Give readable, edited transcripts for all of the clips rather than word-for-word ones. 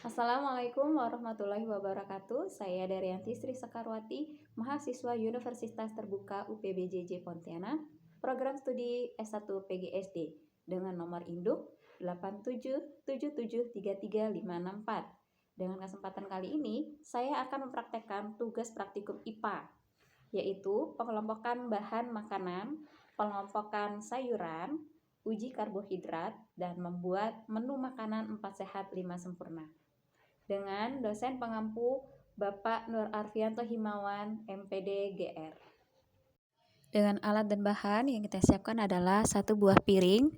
Assalamualaikum warahmatullahi wabarakatuh. Saya Daryanti Sri Sekarwati, mahasiswa Universitas Terbuka UPBJJ Pontianak, program studi S1 PGSD dengan nomor induk 8777333564. Dengan kesempatan kali ini, saya akan mempraktekkan tugas praktikum IPA, yaitu pengelompokan bahan makanan, pengelompokan sayuran, uji karbohidrat, dan membuat menu makanan 4 sehat 5 sempurna dengan dosen pengampu Bapak Nur Arfianto Himawan, MPD GR. Dengan alat dan bahan yang kita siapkan adalah 1 buah piring,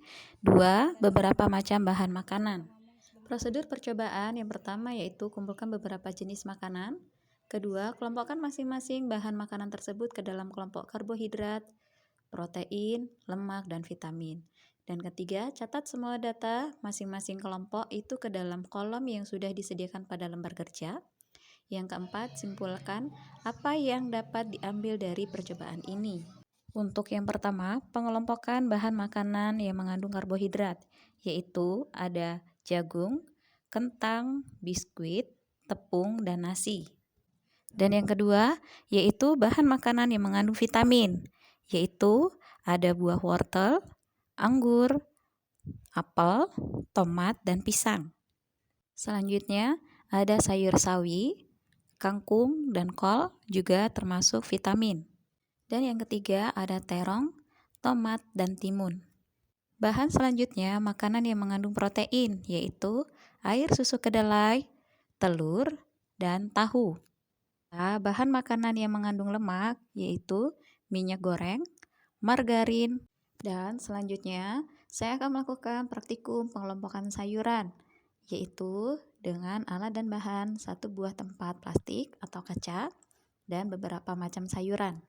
2 beberapa macam bahan makanan. Prosedur percobaan yang pertama yaitu kumpulkan beberapa jenis makanan. Kedua, kelompokkan masing-masing bahan makanan tersebut ke dalam kelompok karbohidrat, protein, lemak, dan vitamin. Dan ketiga, catat semua data masing-masing kelompok itu ke dalam kolom yang sudah disediakan pada lembar kerja. Yang keempat, simpulkan apa yang dapat diambil dari percobaan ini. Untuk yang pertama, pengelompokan bahan makanan yang mengandung karbohidrat, yaitu ada jagung, kentang, biskuit, tepung, dan nasi. Dan yang kedua, yaitu bahan makanan yang mengandung vitamin, yaitu ada buah wortel, anggur, apel, tomat, dan pisang. Selanjutnya, ada sayur sawi, kangkung, dan kol juga termasuk vitamin. Dan yang ketiga, ada terong, tomat, dan timun. Bahan selanjutnya, makanan yang mengandung protein, yaitu air susu kedelai, telur, dan tahu. Bahan makanan yang mengandung lemak, yaitu minyak goreng, margarin, dan selanjutnya saya akan melakukan praktikum pengelompokan sayuran, yaitu dengan alat dan bahan 1 buah tempat plastik atau kaca dan beberapa macam sayuran.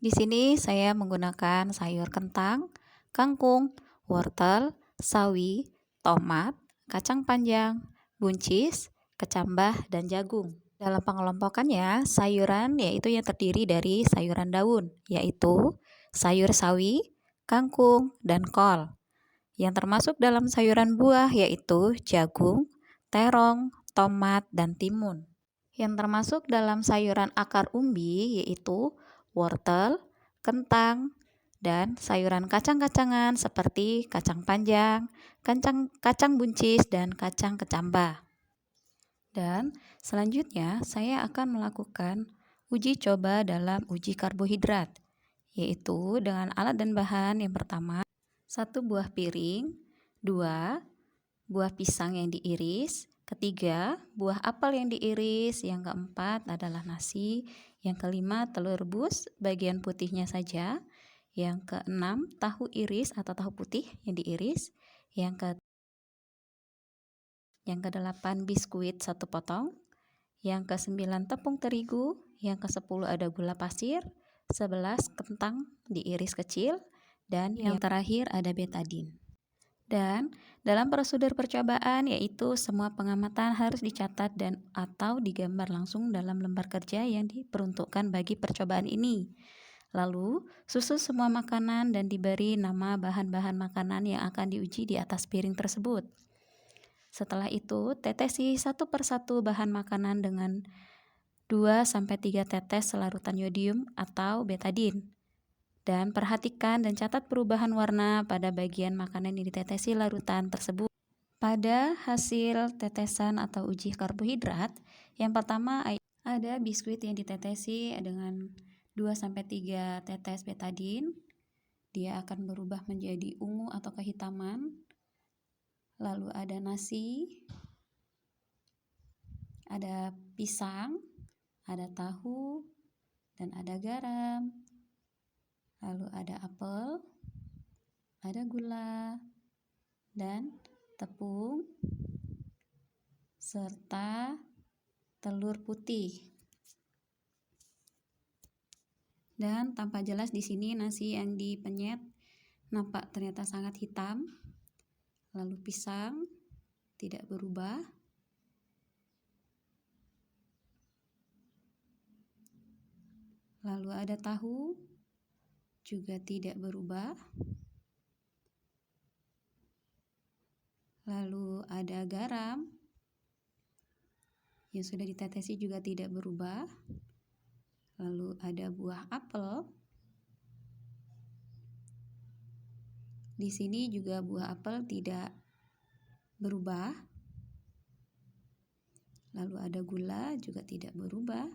Di sini saya menggunakan sayur kentang, kangkung, wortel, sawi, tomat, kacang panjang, buncis, kecambah, dan jagung. Dalam pengelompokannya, sayuran yaitu yang terdiri dari sayuran daun, yaitu sayur sawi, kangkung, dan kol. Yang termasuk dalam sayuran buah yaitu jagung, terong, tomat, dan timun. Yang termasuk dalam sayuran akar umbi yaitu wortel, kentang, dan sayuran kacang-kacangan seperti kacang panjang, kacang buncis, dan kacang kecambah. Dan selanjutnya saya akan melakukan uji coba dalam uji karbohidrat, yaitu dengan alat dan bahan yang pertama 1 buah piring, 2 buah pisang yang diiris, ketiga buah apel yang diiris, yang keempat adalah nasi, yang kelima telur rebus bagian putihnya saja, yang keenam tahu iris atau tahu putih yang diiris, yang kedelapan biskuit 1 potong, yang ke-9 tepung terigu, yang ke-10 ada gula pasir, 11 kentang diiris kecil, dan yang terakhir ada betadin. Dan dalam prosedur percobaan yaitu semua pengamatan harus dicatat dan atau digambar langsung dalam lembar kerja yang diperuntukkan bagi percobaan ini. Lalu, susun semua makanan dan diberi nama bahan-bahan makanan yang akan diuji di atas piring tersebut. Setelah itu, tetesi 1 per 1 bahan makanan dengan 2-3 tetes larutan yodium atau betadin. Dan perhatikan dan catat perubahan warna pada bagian makanan yang ditetesi larutan tersebut. Pada hasil tetesan atau uji karbohidrat, yang pertama ada biskuit yang ditetesi dengan 2-3 tetes betadin. Dia akan berubah menjadi ungu atau kehitaman. Lalu ada nasi, ada pisang, ada tahu, dan ada garam. Lalu ada apel, ada gula, dan tepung, serta telur putih. Dan tampak jelas di sini nasi yang dipenyet nampak ternyata sangat hitam. Lalu pisang tidak berubah. Lalu ada tahu juga tidak berubah. Lalu ada garam yang sudah ditetesi juga tidak berubah. Lalu ada buah apel. Di sini juga buah apel tidak berubah. Lalu ada gula juga tidak berubah.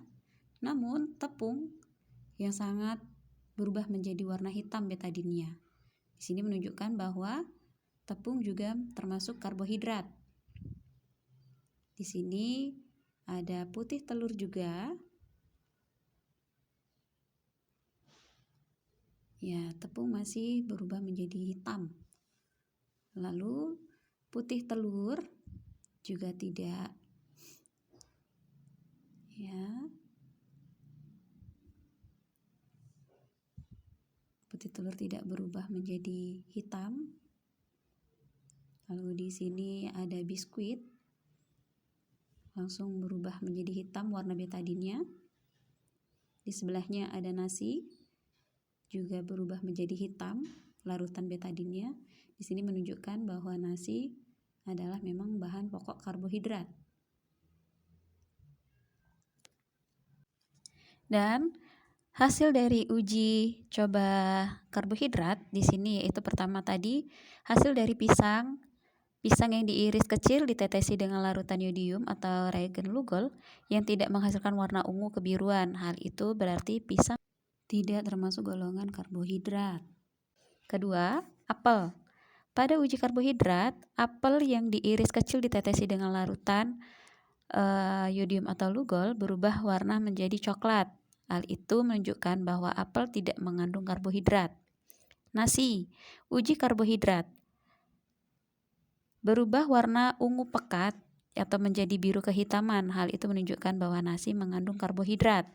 Namun tepung yang sangat berubah menjadi warna hitam betadinnya. Di sini menunjukkan bahwa tepung juga termasuk karbohidrat. Di sini ada putih telur juga. Ya, tepung masih berubah menjadi hitam. Lalu putih telur juga tidak, ya. Putih telur tidak berubah menjadi hitam. Lalu di sini ada biskuit, langsung berubah menjadi hitam warna betadinnya. Di sebelahnya ada nasi, juga berubah menjadi hitam larutan betadinnya. Di sini menunjukkan bahwa nasi adalah memang bahan pokok karbohidrat. Dan hasil dari uji coba karbohidrat di sini yaitu pertama tadi hasil dari pisang yang diiris kecil ditetesi dengan larutan yodium atau reagen Lugol yang tidak menghasilkan warna ungu kebiruan. Hal itu berarti pisang tidak termasuk golongan karbohidrat. Kedua, apel. Pada uji karbohidrat, apel yang diiris kecil ditetesi dengan larutan yodium atau Lugol berubah warna menjadi coklat. Hal itu menunjukkan bahwa apel tidak mengandung karbohidrat. Nasi, uji karbohidrat. Berubah warna ungu pekat atau menjadi biru kehitaman. Hal itu menunjukkan bahwa nasi mengandung karbohidrat.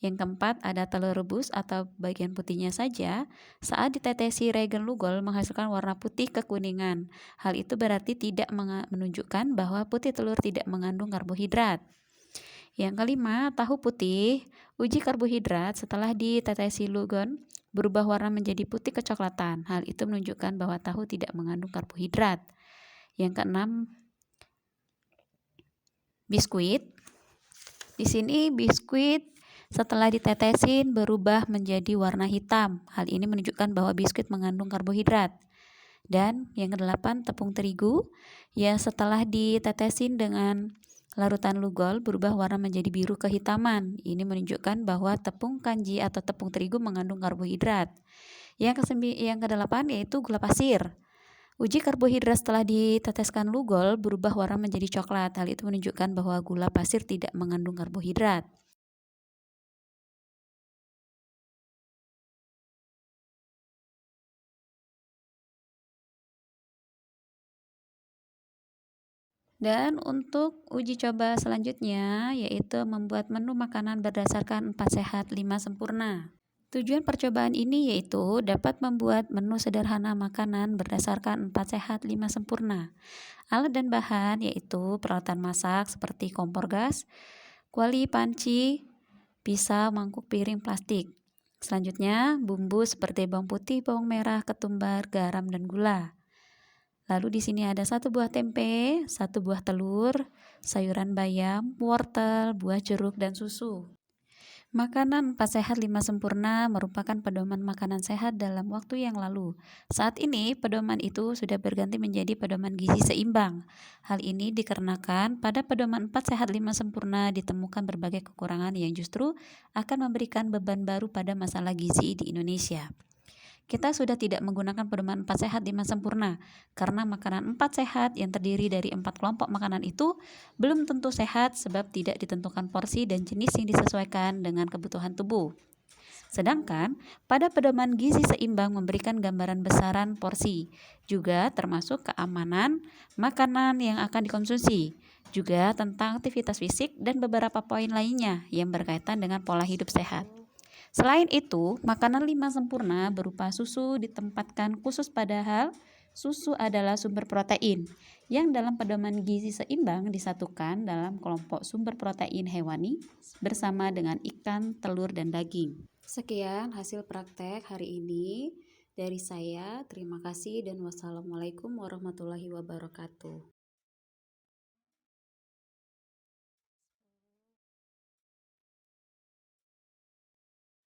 Yang keempat, ada telur rebus atau bagian putihnya saja saat ditetesi reagen Lugol menghasilkan warna putih kekuningan. Hal itu berarti tidak menunjukkan bahwa putih telur tidak mengandung karbohidrat. Yang kelima, tahu putih. Uji karbohidrat setelah ditetesi Lugol berubah warna menjadi putih kecoklatan. Hal itu menunjukkan bahwa tahu tidak mengandung karbohidrat. Yang keenam, biskuit. Di sini biskuit setelah ditetesin berubah menjadi warna hitam. Hal ini menunjukkan bahwa biskuit mengandung karbohidrat. Dan yang kedelapan, tepung terigu yang setelah ditetesin dengan larutan Lugol berubah warna menjadi biru kehitaman. Ini menunjukkan bahwa tepung kanji atau tepung terigu mengandung karbohidrat. Yang kedelapan yaitu gula pasir. Uji karbohidrat setelah diteteskan Lugol berubah warna menjadi coklat. Hal itu menunjukkan bahwa gula pasir tidak mengandung karbohidrat. Dan untuk uji coba selanjutnya yaitu membuat menu makanan berdasarkan 4 sehat 5 sempurna. Tujuan percobaan ini yaitu dapat membuat menu sederhana makanan berdasarkan 4 sehat 5 sempurna. Alat dan bahan yaitu peralatan masak seperti kompor gas, kuali, panci, pisau, mangkuk, piring, plastik. Selanjutnya bumbu seperti bawang putih, bawang merah, ketumbar, garam, dan gula. Lalu di sini ada 1 buah tempe, 1 buah telur, sayuran bayam, wortel, buah jeruk, dan susu. Makanan 4 sehat 5 sempurna merupakan pedoman makanan sehat dalam waktu yang lalu. Saat ini pedoman itu sudah berganti menjadi pedoman gizi seimbang. Hal ini dikarenakan pada pedoman 4 sehat 5 sempurna ditemukan berbagai kekurangan yang justru akan memberikan beban baru pada masalah gizi di Indonesia. Kita sudah tidak menggunakan pedoman 4 sehat 5 sempurna karena makanan 4 sehat yang terdiri dari 4 kelompok makanan itu belum tentu sehat sebab tidak ditentukan porsi dan jenis yang disesuaikan dengan kebutuhan tubuh. Sedangkan pada pedoman gizi seimbang memberikan gambaran besaran porsi, juga termasuk keamanan makanan yang akan dikonsumsi, juga tentang aktivitas fisik dan beberapa poin lainnya yang berkaitan dengan pola hidup sehat. Selain itu, makanan 5 sempurna berupa susu ditempatkan khusus padahal susu adalah sumber protein yang dalam pedoman gizi seimbang disatukan dalam kelompok sumber protein hewani bersama dengan ikan, telur, dan daging. Sekian hasil praktek hari ini dari saya. Terima kasih dan wassalamualaikum warahmatullahi wabarakatuh.